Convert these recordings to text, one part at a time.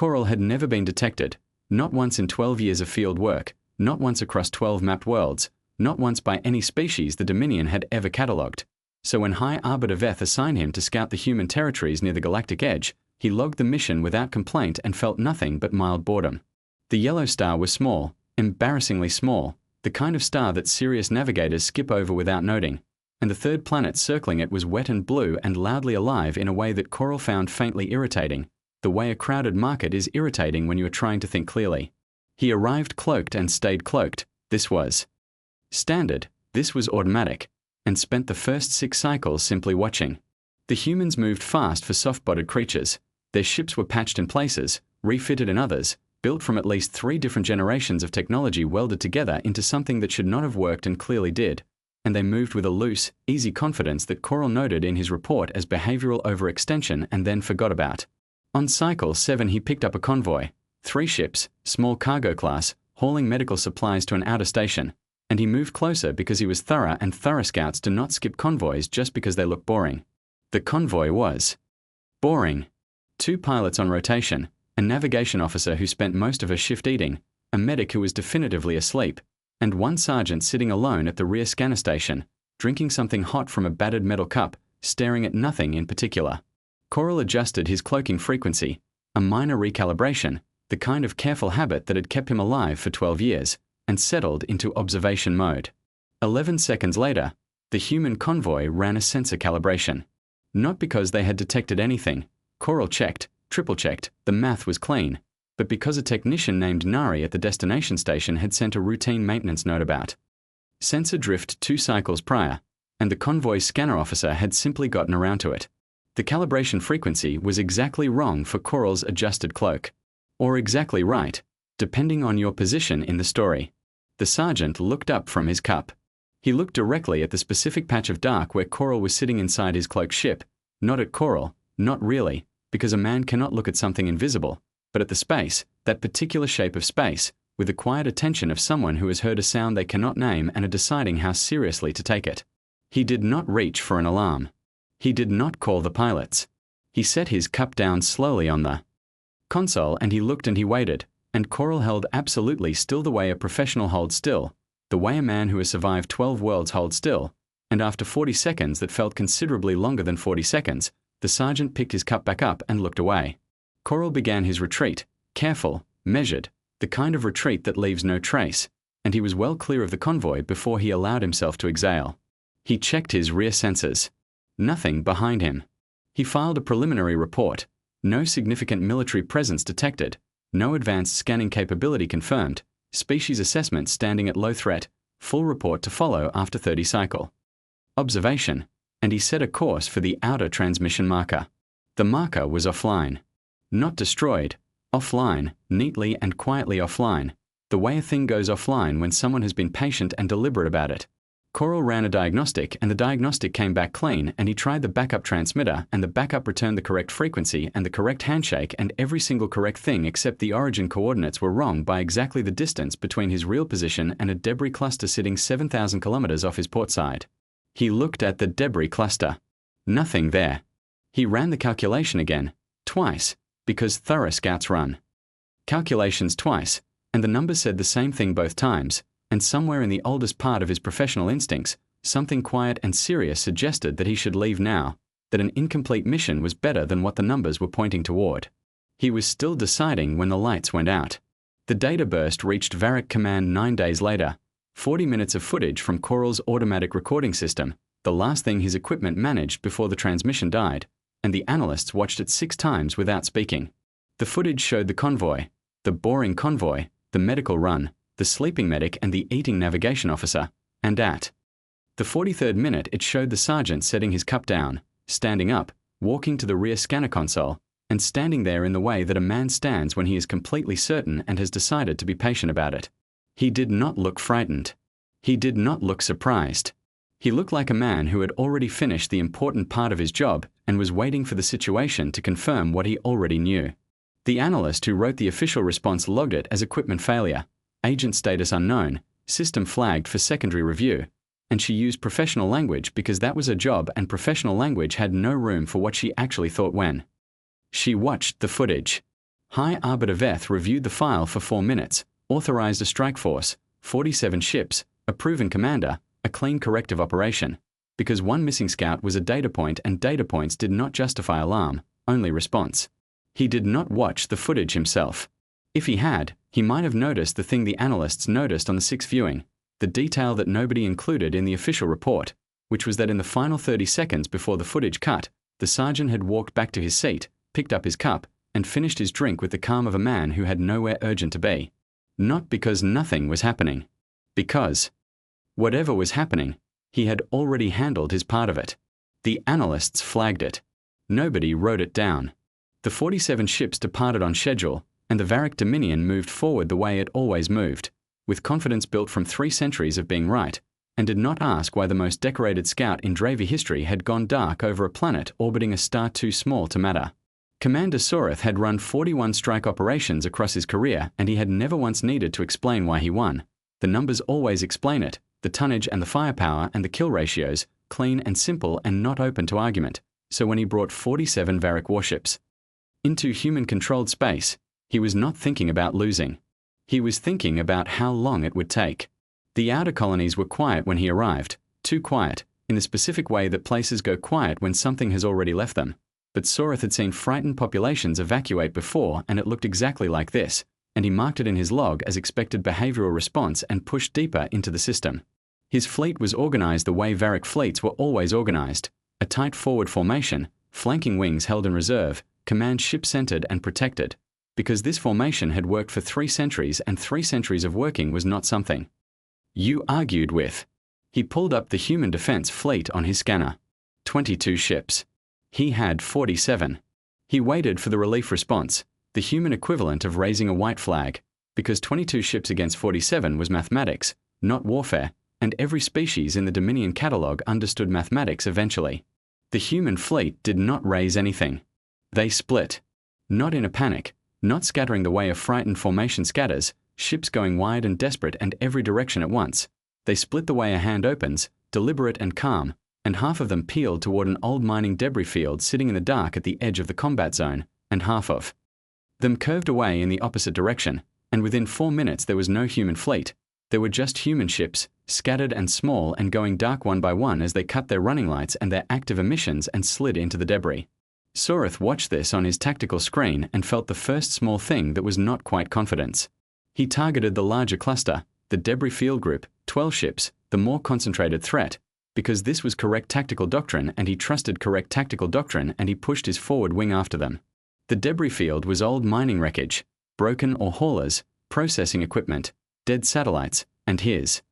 Coral had never been detected, not once in 12 years of field work, not once across 12 mapped worlds, not once by any species the Dominion had ever catalogued. So when High Arbiter Veth assigned him to scout the human territories near the galactic edge, he logged the mission without complaint and felt nothing but mild boredom. The yellow star was small, embarrassingly small, the kind of star that serious navigators skip over without noting, and the third planet circling it was wet and blue and loudly alive in a way that Coral found faintly irritating, the way a crowded market is irritating when you are trying to think clearly. He arrived cloaked and stayed cloaked. This was standard, this was automatic, and spent the first 6 cycles simply watching. The humans moved fast for soft-bodied creatures. Their ships were patched in places, refitted in others, built from at least 3 different generations of technology welded together into something that should not have worked and clearly did, and they moved with a loose, easy confidence that Coral noted in his report as behavioral overextension and then forgot about. On Cycle 7 he picked up a convoy, 3 ships, small cargo class, hauling medical supplies to an outer station, and he moved closer because he was thorough, and thorough scouts do not skip convoys just because they look boring. The convoy was boring. 2 pilots on rotation, a navigation officer who spent most of her shift eating, a medic who was definitively asleep, and 1 sergeant sitting alone at the rear scanner station, drinking something hot from a battered metal cup, staring at nothing in particular. Coral adjusted his cloaking frequency, a minor recalibration, the kind of careful habit that had kept him alive for 12 years, and settled into observation mode. 11 seconds later, the human convoy ran a sensor calibration. Not because they had detected anything, Coral checked, triple-checked, the math was clean, but because a technician named Nari at the destination station had sent a routine maintenance note about sensor drift 2 cycles prior, and the convoy's scanner officer had simply gotten around to it. The calibration frequency was exactly wrong for Coral's adjusted cloak. Or exactly right, depending on your position in the story. The sergeant looked up from his cup. He looked directly at the specific patch of dark where Coral was sitting inside his cloaked ship, not at Coral, not really, because a man cannot look at something invisible, but at the space, that particular shape of space, with the quiet attention of someone who has heard a sound they cannot name and are deciding how seriously to take it. He did not reach for an alarm. He did not call the pilots. He set his cup down slowly on the console and he looked and he waited, and Coral held absolutely still the way a professional holds still, the way a man who has survived 12 worlds holds still, and after 40 seconds that felt considerably longer than 40 seconds, the sergeant picked his cup back up and looked away. Coral began his retreat, careful, measured, the kind of retreat that leaves no trace, and he was well clear of the convoy before he allowed himself to exhale. He checked his rear sensors. Nothing behind him. He filed a preliminary report. No significant military presence detected. No advanced scanning capability confirmed. Species assessment standing at low threat. Full report to follow after 30 cycle. Observation. And he set a course for the outer transmission marker. The marker was offline. Not destroyed. Offline, neatly and quietly offline. The way a thing goes offline when someone has been patient and deliberate about it. Coral ran a diagnostic and the diagnostic came back clean, and he tried the backup transmitter and the backup returned the correct frequency and the correct handshake, and every single correct thing except the origin coordinates were wrong by exactly the distance between his real position and a debris cluster sitting 7,000 kilometers off his port side. He looked at the debris cluster. Nothing there. He ran the calculation again, twice, because thorough scouts run calculations twice, and the numbers said the same thing both times. And somewhere in the oldest part of his professional instincts, something quiet and serious suggested that he should leave now, that an incomplete mission was better than what the numbers were pointing toward. He was still deciding when the lights went out. The data burst reached Varric Command 9 days later, 40 minutes of footage from Coral's automatic recording system, the last thing his equipment managed before the transmission died, and the analysts watched it 6 times without speaking. The footage showed the convoy, the boring convoy, the medical run, the sleeping medic and the eating navigation officer, and at the 43rd minute it showed the sergeant setting his cup down, standing up, walking to the rear scanner console, and standing there in the way that a man stands when he is completely certain and has decided to be patient about it. He did not look frightened. He did not look surprised. He looked like a man who had already finished the important part of his job and was waiting for the situation to confirm what he already knew. The analyst who wrote the official response logged it as equipment failure. Agent status unknown, system flagged for secondary review, and she used professional language because that was her job, and professional language had no room for what she actually thought when she watched the footage. High Arbiter Veth reviewed the file for 4 minutes, authorized a strike force, 47 ships, a proven commander, a clean corrective operation. Because one missing scout was a data point and data points did not justify alarm, only response. He did not watch the footage himself. If he had, he might have noticed the thing the analysts noticed on the 6th viewing, the detail that nobody included in the official report, which was that in the final 30 seconds before the footage cut, the sergeant had walked back to his seat, picked up his cup, and finished his drink with the calm of a man who had nowhere urgent to be. Not because nothing was happening. Because, whatever was happening, he had already handled his part of it. The analysts flagged it. Nobody wrote it down. The 47 ships departed on schedule, and the Varric Dominion moved forward the way it always moved, with confidence built from 3 centuries of being right, and did not ask why the most decorated scout in Dravi history had gone dark over a planet orbiting a star too small to matter. Commander Soreth had run 41 strike operations across his career, and he had never once needed to explain why he won. The numbers always explain it, the tonnage and the firepower and the kill ratios, clean and simple and not open to argument. So when he brought 47 Varric warships into human-controlled space, he was not thinking about losing. He was thinking about how long it would take. The outer colonies were quiet when he arrived, too quiet, in the specific way that places go quiet when something has already left them. But Soreth had seen frightened populations evacuate before, and it looked exactly like this, and he marked it in his log as expected behavioral response and pushed deeper into the system. His fleet was organized the way Varric fleets were always organized, a tight forward formation, flanking wings held in reserve, command ship-centered and protected, because this formation had worked for 3 centuries, and 3 centuries of working was not something you argued with. He pulled up the human defense fleet on his scanner. 22 ships. He had 47. He waited for the relief response, the human equivalent of raising a white flag, because 22 ships against 47 was mathematics, not warfare, and every species in the Dominion catalogue understood mathematics eventually. The human fleet did not raise anything. They split. Not in a panic, not scattering the way a frightened formation scatters, ships going wide and desperate and every direction at once. They split the way a hand opens, deliberate and calm, and half of them peeled toward an old mining debris field sitting in the dark at the edge of the combat zone, and half of them curved away in the opposite direction, and within 4 minutes there was no human fleet. There were just human ships, scattered and small and going dark one by one as they cut their running lights and their active emissions and slid into the debris. Soreth watched this on his tactical screen and felt the first small thing that was not quite confidence. He targeted the larger cluster, the debris field group, 12 ships, the more concentrated threat, because this was correct tactical doctrine and he trusted correct tactical doctrine, and he pushed his forward wing after them. The debris field was old mining wreckage, broken or haulers, processing equipment, dead satellites, and his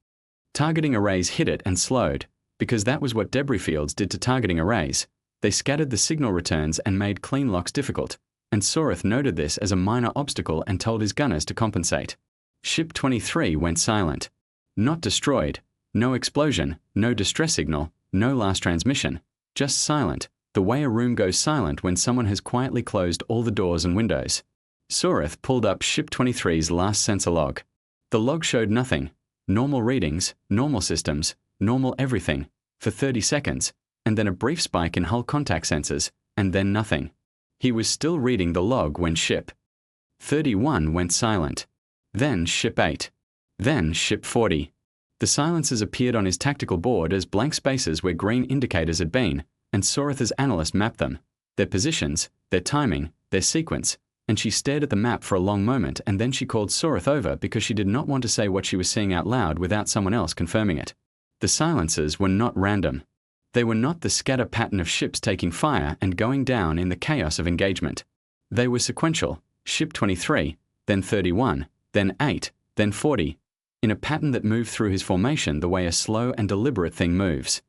targeting arrays hit it and slowed, because that was what debris fields did to targeting arrays. They scattered the signal returns and made clean locks difficult, and Soreth noted this as a minor obstacle and told his gunners to compensate. Ship 23 went silent. Not destroyed, no explosion, no distress signal, no last transmission, just silent, the way a room goes silent when someone has quietly closed all the doors and windows. Soreth pulled up Ship 23's last sensor log. The log showed nothing. Normal readings, normal systems, normal everything, for 30 seconds, and then a brief spike in hull contact sensors, and then nothing. He was still reading the log when Ship 31 went silent. Then Ship 8. Then Ship 40. The silences appeared on his tactical board as blank spaces where green indicators had been, and Soreth's analyst mapped them, their positions, their timing, their sequence, and she stared at the map for a long moment, and then she called Soreth over because she did not want to say what she was seeing out loud without someone else confirming it. The silences were not random. They were not the scatter pattern of ships taking fire and going down in the chaos of engagement. They were sequential, Ship 23, then 31, then 8, then 40, in a pattern that moved through his formation the way a slow and deliberate thing moves.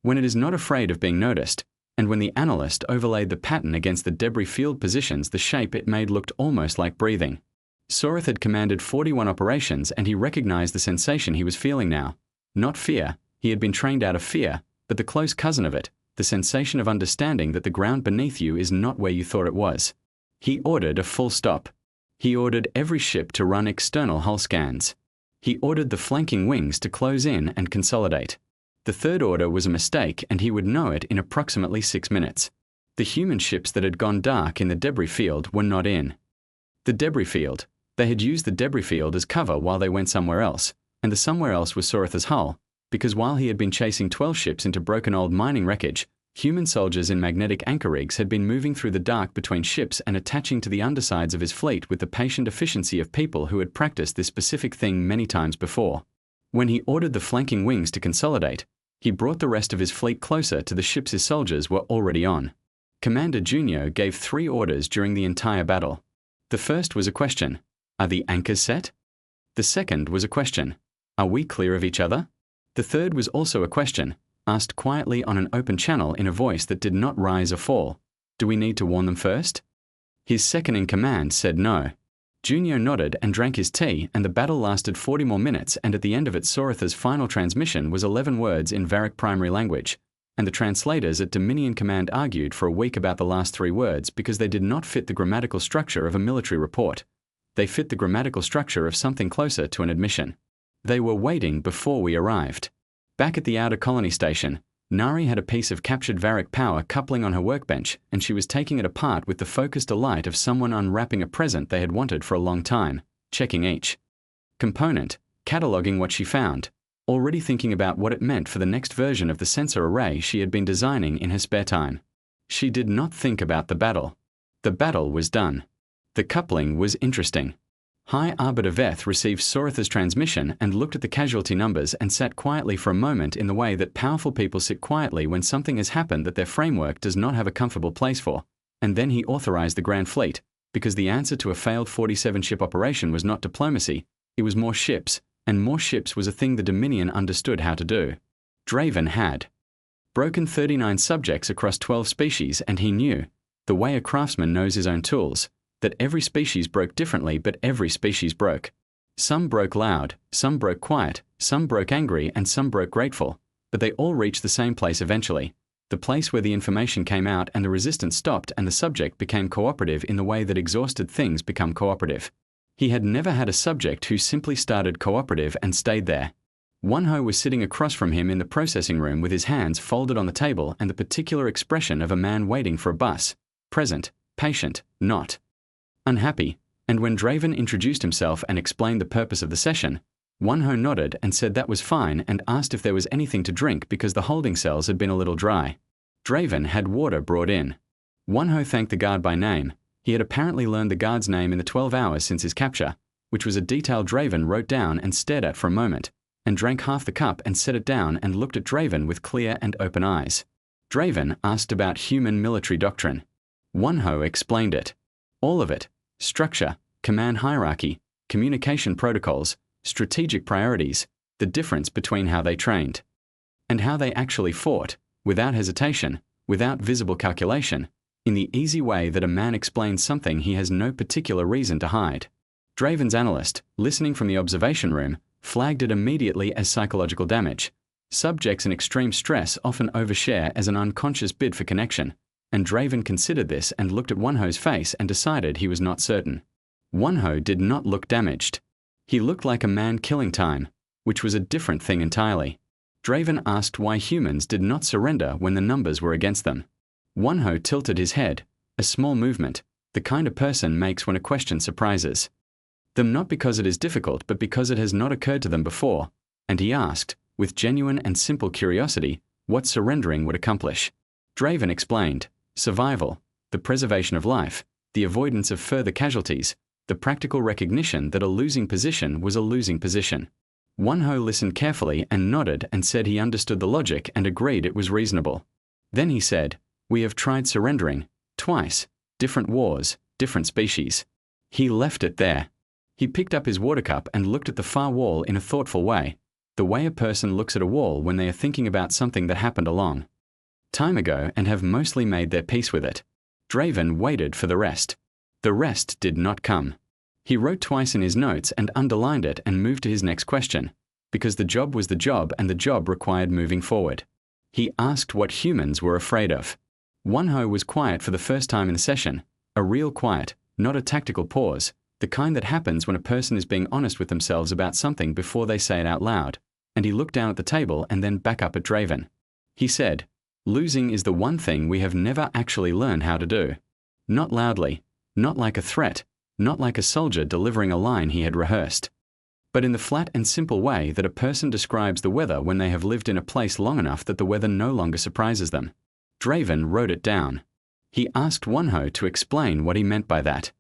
When it is not afraid of being noticed, and when the analyst overlaid the pattern against the debris field positions, the shape it made looked almost like breathing. Soreth had commanded 41 operations, and he recognized the sensation he was feeling now. Not fear, he had been trained out of fear, but the close cousin of it, the sensation of understanding that the ground beneath you is not where you thought it was. He ordered a full stop. He ordered every ship to run external hull scans. He ordered the flanking wings to close in and consolidate. The third order was a mistake, and he would know it in approximately 6 minutes. The human ships that had gone dark in the debris field were not in. The debris field. They had used the debris field as cover while they went somewhere else, and the somewhere else was Sorith's hull, because while he had been chasing 12 ships into broken old mining wreckage, human soldiers in magnetic anchor rigs had been moving through the dark between ships and attaching to the undersides of his fleet with the patient efficiency of people who had practiced this specific thing many times before. When he ordered the flanking wings to consolidate, he brought the rest of his fleet closer to the ships his soldiers were already on. Commander Junio gave 3 orders during the entire battle. The first was a question: are the anchors set? The second was a question: are we clear of each other? The third was also a question, asked quietly on an open channel in a voice that did not rise or fall: do we need to warn them first? His second-in-command said no. Junio nodded and drank his tea, and the battle lasted 40 more minutes, and at the end of it Sorith's final transmission was 11 words in Varick primary language, and the translators at Dominion Command argued for a week about the last 3 words because they did not fit the grammatical structure of a military report. They fit the grammatical structure of something closer to an admission. They were waiting before we arrived. Back at the outer colony station, Nari had a piece of captured Varick power coupling on her workbench, and she was taking it apart with the focused delight of someone unwrapping a present they had wanted for a long time, checking each component, cataloging what she found, already thinking about what it meant for the next version of the sensor array she had been designing in her spare time. She did not think about the battle. The battle was done. The coupling was interesting. High Arbiter Veth received Sorith's transmission and looked at the casualty numbers and sat quietly for a moment in the way that powerful people sit quietly when something has happened that their framework does not have a comfortable place for, and then he authorized the Grand Fleet, because the answer to a failed 47-ship operation was not diplomacy, it was more ships, and more ships was a thing the Dominion understood how to do. Draven had broken 39 subjects across 12 species, and he knew, the way a craftsman knows his own tools, that every species broke differently, but every species broke. Some broke loud, some broke quiet, some broke angry, and some broke grateful, but they all reached the same place eventually, the place where the information came out and the resistance stopped and the subject became cooperative in the way that exhausted things become cooperative. He had never had a subject who simply started cooperative and stayed there. Wonho was sitting across from him in the processing room with his hands folded on the table and the particular expression of a man waiting for a bus, present, patient, not unhappy, and when Draven introduced himself and explained the purpose of the session, Wonho nodded and said that was fine and asked if there was anything to drink because the holding cells had been a little dry. Draven had water brought in. Wonho thanked the guard by name. He had apparently learned the guard's name in the 12 hours since his capture, which was a detail Draven wrote down and stared at for a moment, and drank half the cup and set it down and looked at Draven with clear and open eyes. Draven asked about human military doctrine. Wonho explained it. All of it. Structure, command hierarchy, communication protocols, strategic priorities, the difference between how they trained and how they actually fought, without hesitation, without visible calculation, in the easy way that a man explains something he has no particular reason to hide. Draven's analyst, listening from the observation room, flagged it immediately as psychological damage. Subjects in extreme stress often overshare as an unconscious bid for connection, and Draven considered this and looked at Wonho's face and decided he was not certain. Wonho did not look damaged. He looked like a man killing time, which was a different thing entirely. Draven asked why humans did not surrender when the numbers were against them. Wonho tilted his head, a small movement, the kind a person makes when a question surprises them, not because it is difficult but because it has not occurred to them before, and he asked, with genuine and simple curiosity, what surrendering would accomplish. Draven explained: survival, the preservation of life, the avoidance of further casualties, the practical recognition that a losing position was a losing position. Wonho listened carefully and nodded and said he understood the logic and agreed it was reasonable. Then he said, "We have tried surrendering, twice, different wars, different species." He left it there. He picked up his water cup and looked at the far wall in a thoughtful way, the way a person looks at a wall when they are thinking about something that happened a long time ago and have mostly made their peace with it. Draven waited for the rest. The rest did not come. He wrote twice in his notes and underlined it and moved to his next question, because the job was the job and the job required moving forward. He asked what humans were afraid of. Wonho was quiet for the first time in the session, a real quiet, not a tactical pause, the kind that happens when a person is being honest with themselves about something before they say it out loud, and he looked down at the table and then back up at Draven. He said, "Losing is the one thing we have never actually learned how to do. Not loudly, not like a threat, not like a soldier delivering a line he had rehearsed, but in the flat and simple way that a person describes the weather when they have lived in a place long enough that the weather no longer surprises them. Draven wrote it down. He asked Wonho to explain what he meant by that.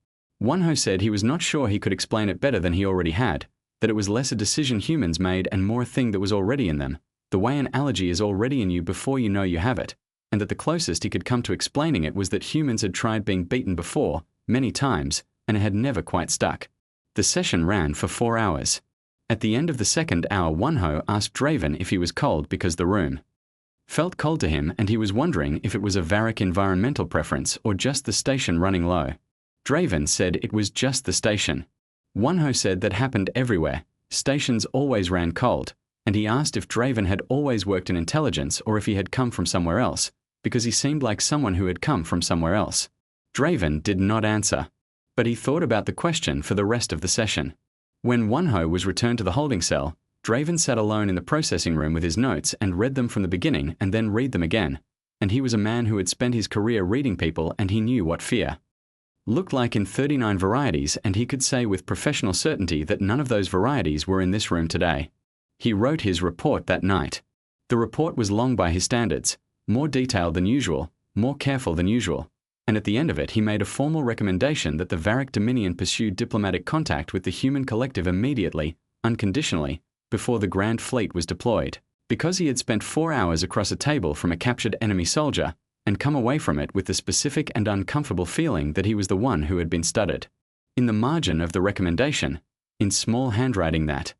Wonho said he was not sure he could explain it better than he already had, that it was less a decision humans made and more a thing that was already in them, the way an allergy is already in you before you know you have it, and that the closest he could come to explaining it was that humans had tried being beaten before, many times, and it had never quite stuck. The session ran for 4 hours. At the end of the second hour, Wonho asked Draven if he was cold because the room felt cold to him, and he was wondering if it was a Varric environmental preference or just the station running low. Draven said it was just the station. Wonho said that happened everywhere. Stations always ran cold, and he asked if Draven had always worked in intelligence or if he had come from somewhere else, because he seemed like someone who had come from somewhere else. Draven did not answer, but he thought about the question for the rest of the session. When Wonho was returned to the holding cell, Draven sat alone in the processing room with his notes and read them from the beginning and then read them again, and he was a man who had spent his career reading people, and he knew what fear looked like in 39 varieties, and he could say with professional certainty that none of those varieties were in this room today. He wrote his report that night. The report was long by his standards, more detailed than usual, more careful than usual, and at the end of it he made a formal recommendation that the Varric Dominion pursue diplomatic contact with the human collective immediately, unconditionally, before the Grand Fleet was deployed, because he had spent 4 hours across a table from a captured enemy soldier, and come away from it with the specific and uncomfortable feeling that he was the one who had been studied. In the margin of the recommendation, in small handwriting that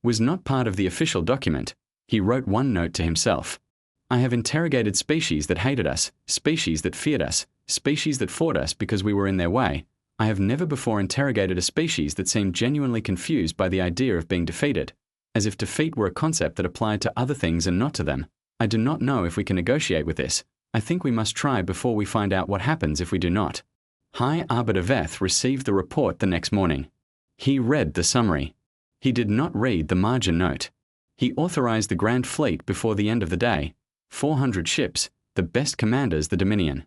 was not part of the official document, he wrote one note to himself. I have interrogated species that hated us, species that feared us, species that fought us because we were in their way. I have never before interrogated a species that seemed genuinely confused by the idea of being defeated, as if defeat were a concept that applied to other things and not to them. I do not know if we can negotiate with this. I think we must try before we find out what happens if we do not. High Arbiter Veth received the report the next morning. He read the summary. He did not read the margin note. He authorized the Grand Fleet before the end of the day. 400 ships, the best commanders the Dominion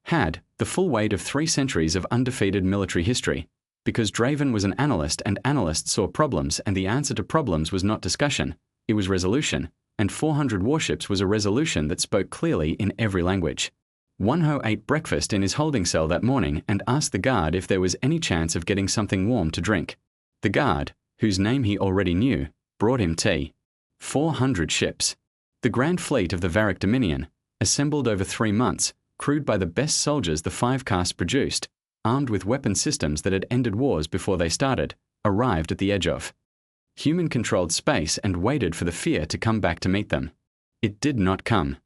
had, the full weight of 3 centuries of undefeated military history. Because Draven was an analyst and analysts saw problems, and the answer to problems was not discussion, it was resolution, and 400 warships was a resolution that spoke clearly in every language. Wonho ate breakfast in his holding cell that morning and asked the guard if there was any chance of getting something warm to drink. The guard, whose name he already knew, brought him tea. 400 ships. The Grand Fleet of the Varric Dominion, assembled over 3 months, crewed by the best soldiers the 5 castes produced, armed with weapon systems that had ended wars before they started, arrived at the edge of human-controlled space and waited for the fear to come back to meet them. It did not come.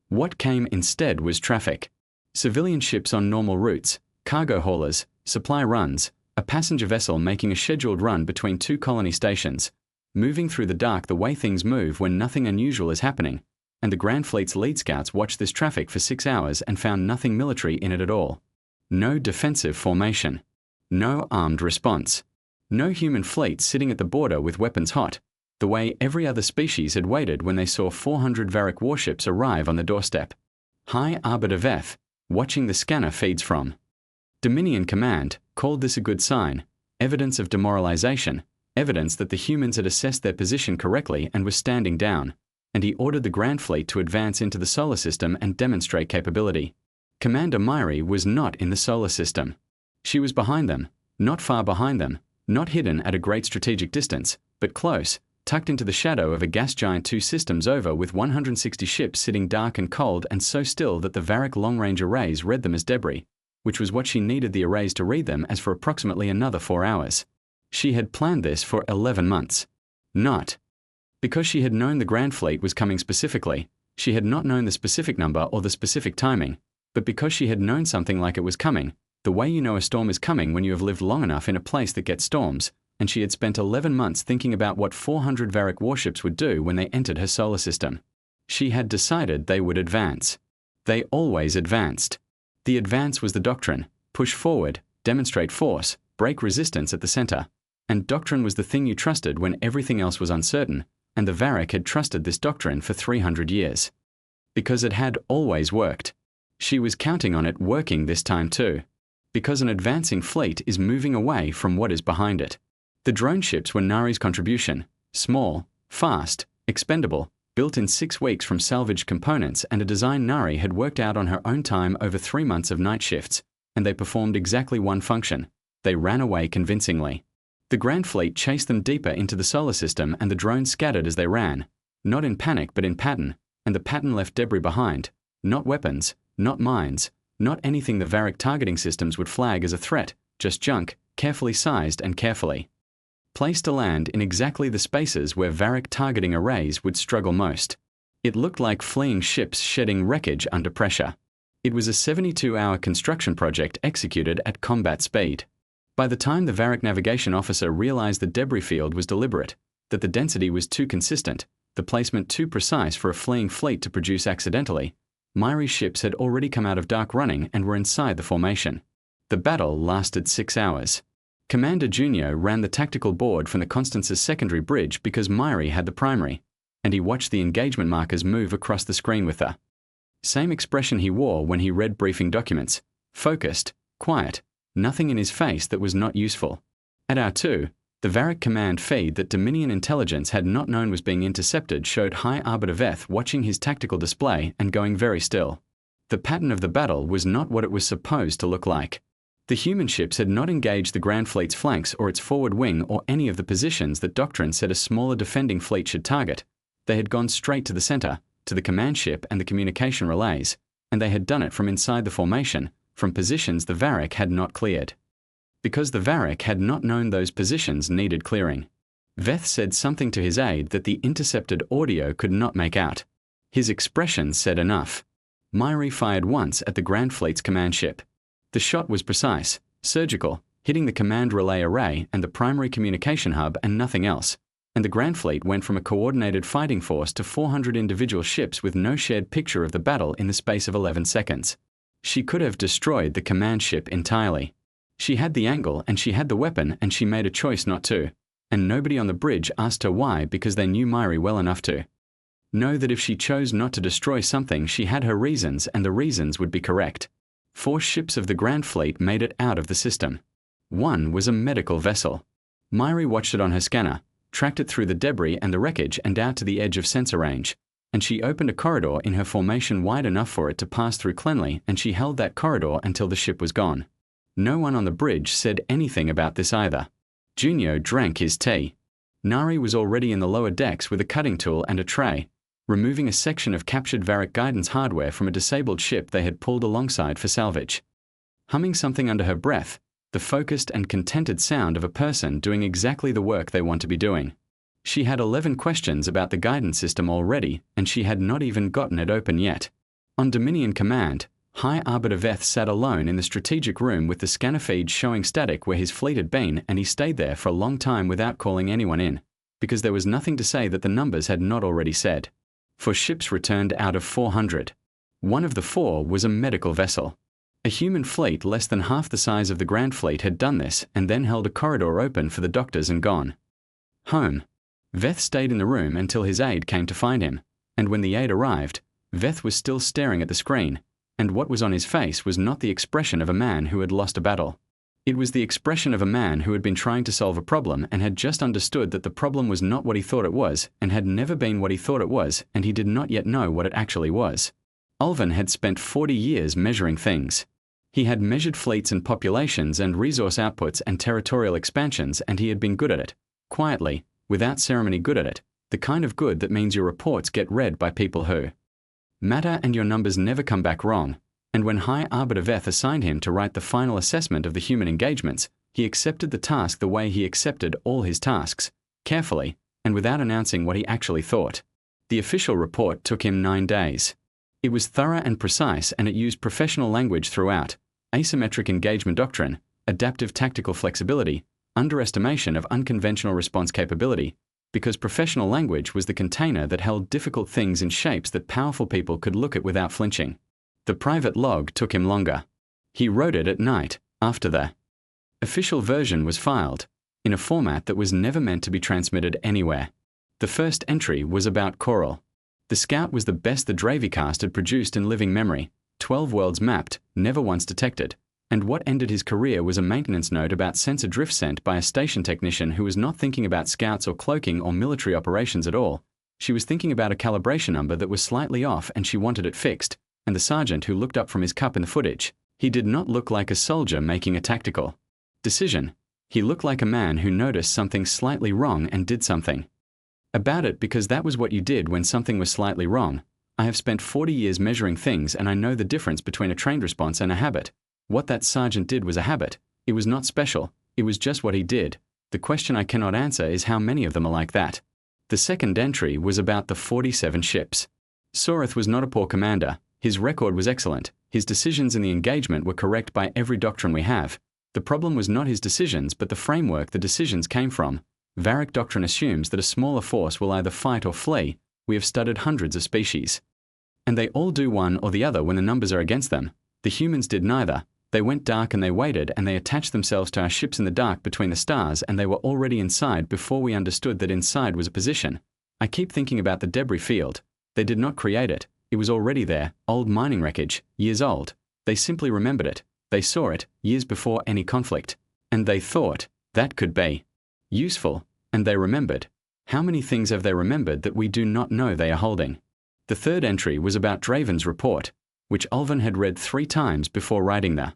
What came instead was traffic. Civilian ships on normal routes, cargo haulers, supply runs, a passenger vessel making a scheduled run between 2 colony stations, moving through the dark the way things move when nothing unusual is happening, and the Grand Fleet's lead scouts watched this traffic for 6 hours and found nothing military in it at all. No defensive formation. No armed response. No human fleet sitting at the border with weapons hot, the way every other species had waited when they saw 400 Varric warships arrive on the doorstep. High Arbiter Veth, watching the scanner feeds from Dominion Command, called this a good sign, evidence of demoralization, evidence that the humans had assessed their position correctly and were standing down, and he ordered the Grand Fleet to advance into the solar system and demonstrate capability. Commander Myri was not in the solar system. She was behind them, not far behind them, not hidden at a great strategic distance, but close, tucked into the shadow of a gas giant 2 systems over with 160 ships sitting dark and cold and so still that the Varric long-range arrays read them as debris, which was what she needed the arrays to read them as for approximately another 4 hours. She had planned this for 11 months. Not because she had known the Grand Fleet was coming specifically, she had not known the specific number or the specific timing, but because she had known something like it was coming, the way you know a storm is coming when you have lived long enough in a place that gets storms, and she had spent 11 months thinking about what 400 Varric warships would do when they entered her solar system. She had decided they would advance. They always advanced. The advance was the doctrine: push forward, demonstrate force, break resistance at the center. And doctrine was the thing you trusted when everything else was uncertain, and the Varric had trusted this doctrine for 300 years. Because it had always worked. She was counting on it working this time too. because an advancing fleet is moving away from what is behind it. The drone ships were Nari's contribution, small, fast, expendable, built in 6 weeks from salvaged components, and a design Nari had worked out on her own time over 3 months of night shifts, and they performed exactly one function. They ran away convincingly. The Grand Fleet chased them deeper into the solar system, and the drones scattered as they ran, not in panic but in pattern, and the pattern left debris behind, not weapons, not mines, not anything the Varric targeting systems would flag as a threat, just junk, carefully sized and carefully placed to land in exactly the spaces where Varric targeting arrays would struggle most. It looked like fleeing ships shedding wreckage under pressure. It was a 72-hour construction project executed at combat speed. By the time the Varric navigation officer realized the debris field was deliberate, that the density was too consistent, the placement too precise for a fleeing fleet to produce accidentally, Myri's ships had already come out of dark running and were inside the formation. The battle lasted 6 hours. Commander Junio ran the tactical board from the Constance's secondary bridge because Myri had the primary, and he watched the engagement markers move across the screen with her. Same expression he wore when he read briefing documents: focused, quiet, nothing in his face that was not useful. At R2, the Varric command feed that Dominion intelligence had not known was being intercepted showed High Arbiter Veth watching his tactical display and going very still. The pattern of the battle was not what it was supposed to look like. The human ships had not engaged the Grand Fleet's flanks or its forward wing or any of the positions that doctrine said a smaller defending fleet should target. They had gone straight to the center, to the command ship and the communication relays, and they had done it from inside the formation, from positions the Varric had not cleared. Because the Varric had not known those positions needed clearing. Veth said something to his aide that the intercepted audio could not make out. His expression said enough. Myri fired once at the Grand Fleet's command ship. The shot was precise, surgical, hitting the command relay array and the primary communication hub and nothing else, and the Grand Fleet went from a coordinated fighting force to 400 individual ships with no shared picture of the battle in the space of 11 seconds. She could have destroyed the command ship entirely. She had the angle and she had the weapon, and she made a choice not to, and nobody on the bridge asked her why because they knew Myri well enough to know that if she chose not to destroy something, she had her reasons and the reasons would be correct. 4 ships of the Grand Fleet made it out of the system. One was a medical vessel. Myri watched it on her scanner, tracked it through the debris and the wreckage and out to the edge of sensor range, and she opened a corridor in her formation wide enough for it to pass through cleanly, and she held that corridor until the ship was gone. No one on the bridge said anything about this either. Junio drank his tea. Nari was already in the lower decks with a cutting tool and a tray, removing a section of captured Varric guidance hardware from a disabled ship they had pulled alongside for salvage. Humming something under her breath, the focused and contented sound of a person doing exactly the work they want to be doing. She had 11 questions about the guidance system already, and she had not even gotten it open yet. On Dominion command, High Arbiter Veth sat alone in the strategic room with the scanner feed showing static where his fleet had been, and he stayed there for a long time without calling anyone in, because there was nothing to say that the numbers had not already said. 4 ships returned out of 400. One of the 4 was a medical vessel. A human fleet less than half the size of the Grand Fleet had done this and then held a corridor open for the doctors and gone home. Veth stayed in the room until his aide came to find him, and when the aide arrived, Veth was still staring at the screen, and what was on his face was not the expression of a man who had lost a battle. It was the expression of a man who had been trying to solve a problem and had just understood that the problem was not what he thought it was and had never been what he thought it was, and he did not yet know what it actually was. Ulven had spent 40 years measuring things. He had measured fleets and populations and resource outputs and territorial expansions, and he had been good at it, quietly, without ceremony good at it, the kind of good that means your reports get read by people who matter and your numbers never come back wrong. And when High Arbiter Veth assigned him to write the final assessment of the human engagements, he accepted the task the way he accepted all his tasks, carefully, and without announcing what he actually thought. The official report took him 9 days. It was thorough and precise, and it used professional language throughout: asymmetric engagement doctrine, adaptive tactical flexibility, underestimation of unconventional response capability, because professional language was the container that held difficult things in shapes that powerful people could look at without flinching. The private log took him longer. He wrote it at night, after the official version was filed, in a format that was never meant to be transmitted anywhere. The first entry was about Coral. The Scout was the best the Dravicast had produced in living memory: 12 worlds mapped, never once detected, And what ended his career was a maintenance note about sensor drift sent by a station technician who was not thinking about scouts or cloaking or military operations at all. She was thinking about a calibration number that was slightly off and she wanted it fixed, and the sergeant who looked up from his cup in the footage. He did not look like a soldier making a tactical decision. He looked like a man who noticed something slightly wrong and did something about it, because that was what you did when something was slightly wrong. I have spent 40 years measuring things and I know the difference between a trained response and a habit. What that sergeant did was a habit. It was not special. It was just what he did. The question I cannot answer is how many of them are like that. The second entry was about the 47 ships. Soreth was not a poor commander. His record was excellent. His decisions in the engagement were correct by every doctrine we have. The problem was not his decisions, but the framework the decisions came from. Varric doctrine assumes that a smaller force will either fight or flee. We have studied hundreds of species, and they all do one or the other when the numbers are against them. The humans did neither. They went dark and they waited, and they attached themselves to our ships in the dark between the stars, and they were already inside before we understood that inside was a position. I keep thinking about the debris field. They did not create it. It was already there, old mining wreckage, years old. They simply remembered it. They saw it, years before any conflict. And they thought, that could be useful, and they remembered. How many things have they remembered that we do not know they are holding? The third entry was about Draven's report, which Ulven had read 3 times before writing the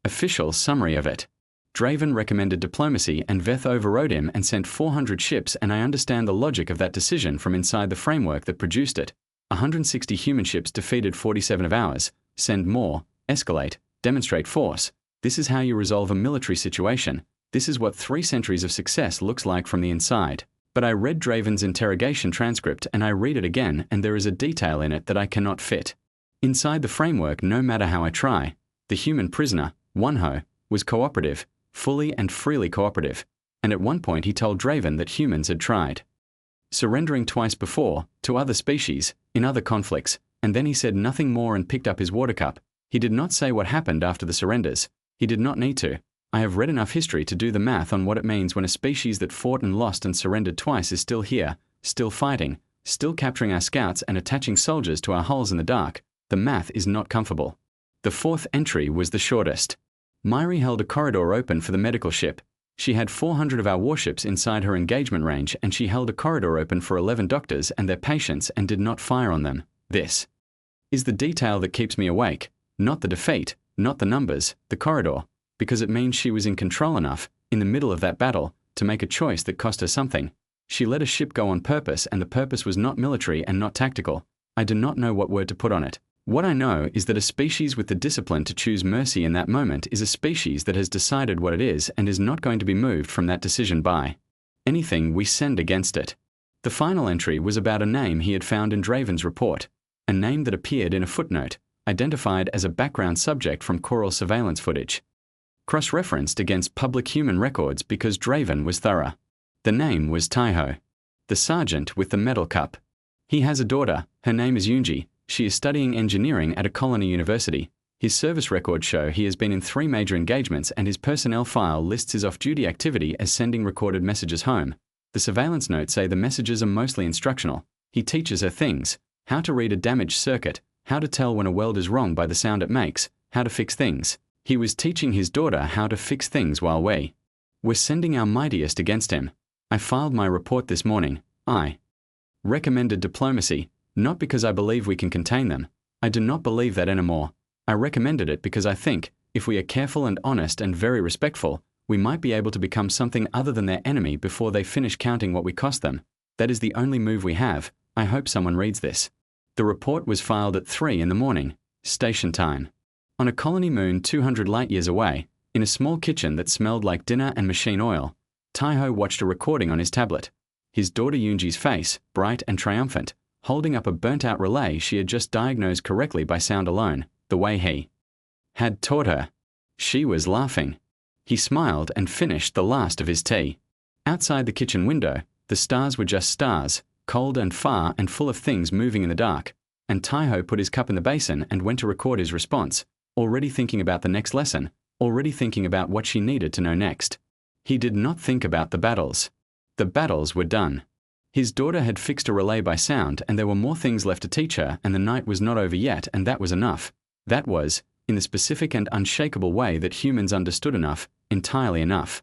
official summary of it. Draven recommended diplomacy and Veth overrode him and sent 400 ships, and I understand the logic of that decision from inside the framework that produced it. 160 human ships defeated 47 of ours. Send more, escalate, demonstrate force. This is how you resolve a military situation. This is what 3 centuries of success looks like from the inside. But I read Draven's interrogation transcript and I read it again, and there is a detail in it that I cannot fit inside the framework no matter how I try. The human prisoner, Wonho, was cooperative, fully and freely cooperative, and at one point he told Draven that humans had tried surrendering twice before, to other species, in other conflicts, and then he said nothing more and picked up his water cup. He did not say what happened after the surrenders. He did not need to. I have read enough history to do the math on what it means when a species that fought and lost and surrendered twice is still here, still fighting, still capturing our scouts and attaching soldiers to our hulls in the dark. The math is not comfortable. The fourth entry was the shortest. Myri held a corridor open for the medical ship. She had 400 of our warships inside her engagement range, and she held a corridor open for 11 doctors and their patients and did not fire on them. This is the detail that keeps me awake. Not the defeat, not the numbers, the corridor, because it means she was in control enough, in the middle of that battle, to make a choice that cost her something. She let a ship go on purpose, and the purpose was not military and not tactical. I do not know what word to put on it. What I know is that a species with the discipline to choose mercy in that moment is a species that has decided what it is and is not going to be moved from that decision by anything we send against it. The final entry was about a name he had found in Draven's report, a name that appeared in a footnote, identified as a background subject from Coral surveillance footage, cross-referenced against public human records because Draven was thorough. The name was Taiho, the sergeant with the medal cup. He has a daughter. Her name is Yunji. She is studying engineering at a colony university. His service records show he has been in 3 major engagements, and his personnel file lists his off-duty activity as sending recorded messages home. The surveillance notes say the messages are mostly instructional. He teaches her things: how to read a damaged circuit, how to tell when a weld is wrong by the sound it makes, how to fix things. He was teaching his daughter how to fix things while we were sending our mightiest against him. I filed my report this morning. I recommended diplomacy, not because I believe we can contain them. I do not believe that anymore. I recommended it because I think, if we are careful and honest and very respectful, we might be able to become something other than their enemy before they finish counting what we cost them. That is the only move we have. I hope someone reads this. The report was filed at 3 in the morning, station time. On a colony moon 200 light-years away, in a small kitchen that smelled like dinner and machine oil, Taiho watched a recording on his tablet. His daughter Yunji's face, bright and triumphant, holding up a burnt-out relay she had just diagnosed correctly by sound alone, the way he had taught her. She was laughing. He smiled and finished the last of his tea. Outside the kitchen window, the stars were just stars, cold and far and full of things moving in the dark, and Taiho put his cup in the basin and went to record his response, already thinking about the next lesson, already thinking about what she needed to know next. He did not think about the battles. The battles were done. His daughter had fixed a relay by sound, and there were more things left to teach her, and the night was not over yet, and that was enough. That was, in the specific and unshakable way that humans understood enough, entirely enough,